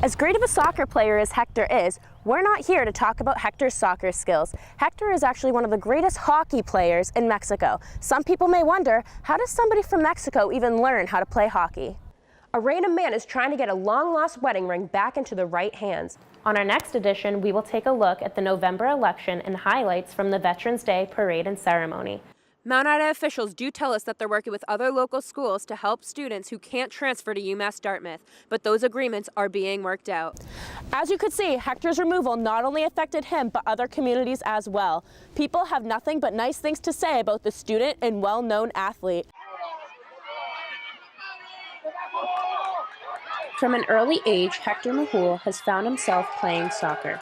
As great of a soccer player as Hector is, we're not here to talk about Hector's soccer skills. Hector is actually one of the greatest hockey players in Mexico. Some people may wonder, how does somebody from Mexico even learn how to play hockey? A random man is trying to get a long-lost wedding ring back into the right hands. On our next edition, we will take a look at the November election and highlights from the Veterans Day Parade and Ceremony. Mount Ida officials do tell us that they're working with other local schools to help students who can't transfer to UMass Dartmouth, but those agreements are being worked out. As you could see, Hector's removal not only affected him, but other communities as well. People have nothing but nice things to say about the student and well-known athlete. From an early age, Hector Mahul has found himself playing soccer.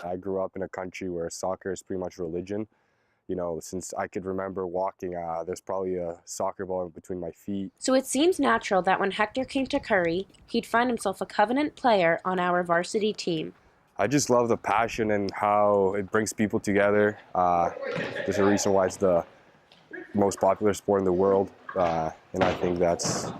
I grew up in a country where soccer is pretty much religion. You know, since I could remember walking, there's probably a soccer ball between my feet. So it seems natural that when Hector came to Curry, he'd find himself a Covenant player on our varsity team. I just love the passion and how it brings people together. There's a reason why it's the most popular sport in the world, and I think that's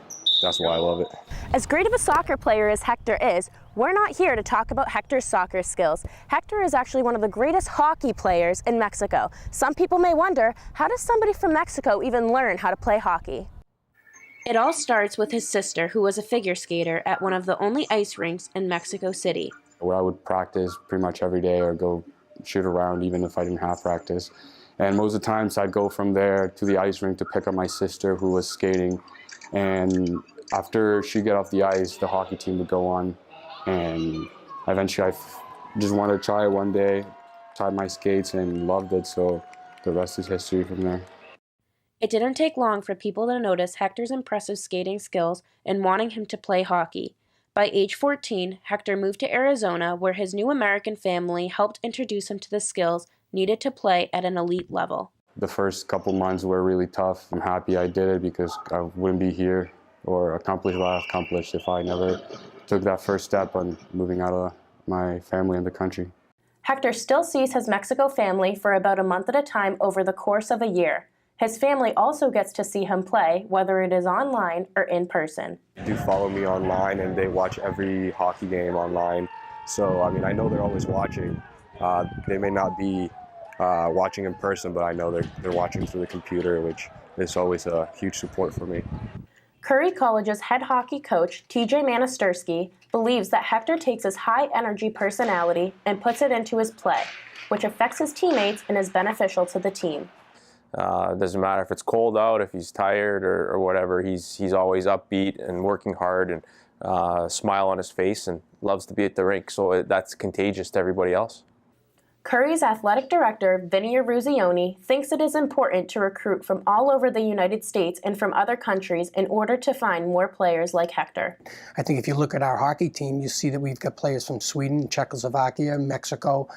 why I love it. As great of a soccer player as Hector is, we're not here to talk about Hector's soccer skills. Hector is actually one of the greatest hockey players in Mexico. Some people may wonder, how does somebody from Mexico even learn how to play hockey? It all starts with his sister, who was a figure skater at one of the only ice rinks in Mexico City. Where I would practice pretty much every day or go shoot around even if I didn't have practice. And most of the times I'd go from there to the ice rink to pick up my sister who was skating. And after she got off the ice, the hockey team would go on. And eventually I just wanted to try it one day, tried my skates and loved it, so the rest is history from there. It didn't take long for people to notice Hector's impressive skating skills and wanting him to play hockey. By age 14, Hector moved to Arizona, where his new American family helped introduce him to the skills needed to play at an elite level. The first couple months were really tough. I'm happy I did it because I wouldn't be here or accomplish what I've accomplished if I never took that first step on moving out of my family and the country. Hector still sees his Mexico family for about a month at a time over the course of a year. His family also gets to see him play, whether it is online or in person. They do follow me online and they watch every hockey game online. So, I mean, I know they're always watching. They may not be watching in person, but I know they're watching through the computer, which is always a huge support for me. Curry College's head hockey coach, TJ Manisterski, believes that Hector takes his high-energy personality and puts it into his play, which affects his teammates and is beneficial to the team. It doesn't matter if it's cold out, if he's tired or whatever, he's always upbeat and working hard and a smile on his face and loves to be at the rink, so that's contagious to everybody else. Curry's athletic director, Vinny Ruzioni, thinks it is important to recruit from all over the United States and from other countries in order to find more players like Hector. I think if you look at our hockey team, you see that we've got players from Sweden, Czechoslovakia, Mexico,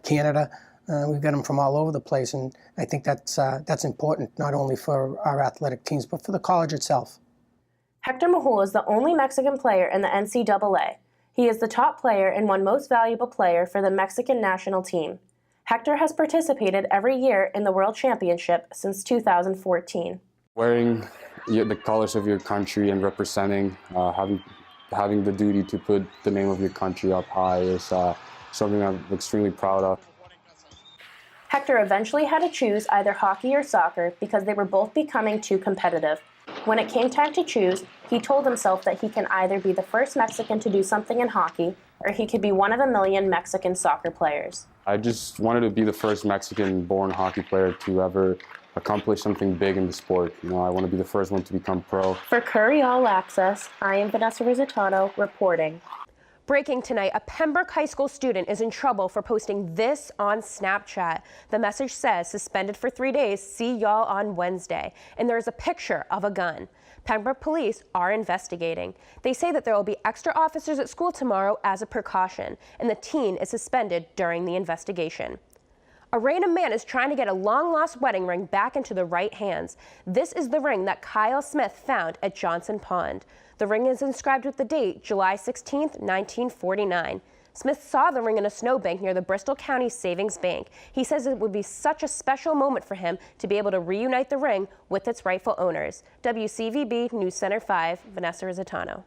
Canada. We've got them from all over the place, and I think that's important, not only for our athletic teams, but for the college itself. Hector Mahul is the only Mexican player in the NCAA. He is the top player and one most valuable player for the Mexican national team. Hector has participated every year in the World Championship since 2014. Wearing the colors of your country and representing, having the duty to put the name of your country up high is something I'm extremely proud of. Hector eventually had to choose either hockey or soccer because they were both becoming too competitive. When it came time to choose, he told himself that he can either be the first Mexican to do something in hockey, or he could be one of a million Mexican soccer players. I just wanted to be the first Mexican-born hockey player to ever accomplish something big in the sport. You know, I want to be the first one to become pro. For Curry All Access, I am Vanessa Rizzitano reporting. Breaking tonight, a Pembroke High School student is in trouble for posting this on Snapchat. The message says, suspended for 3 days, see y'all on Wednesday. And there's a picture of a gun. Pembroke police are investigating. They say that there will be extra officers at school tomorrow as a precaution, and the teen is suspended during the investigation. A random man is trying to get a long-lost wedding ring back into the right hands. This is the ring that Kyle Smith found at Johnson Pond. The ring is inscribed with the date July 16, 1949. Smith saw the ring in a snowbank near the Bristol County Savings Bank. He says it would be such a special moment for him to be able to reunite the ring with its rightful owners. WCVB News Center 5, Vanessa Rizzitano.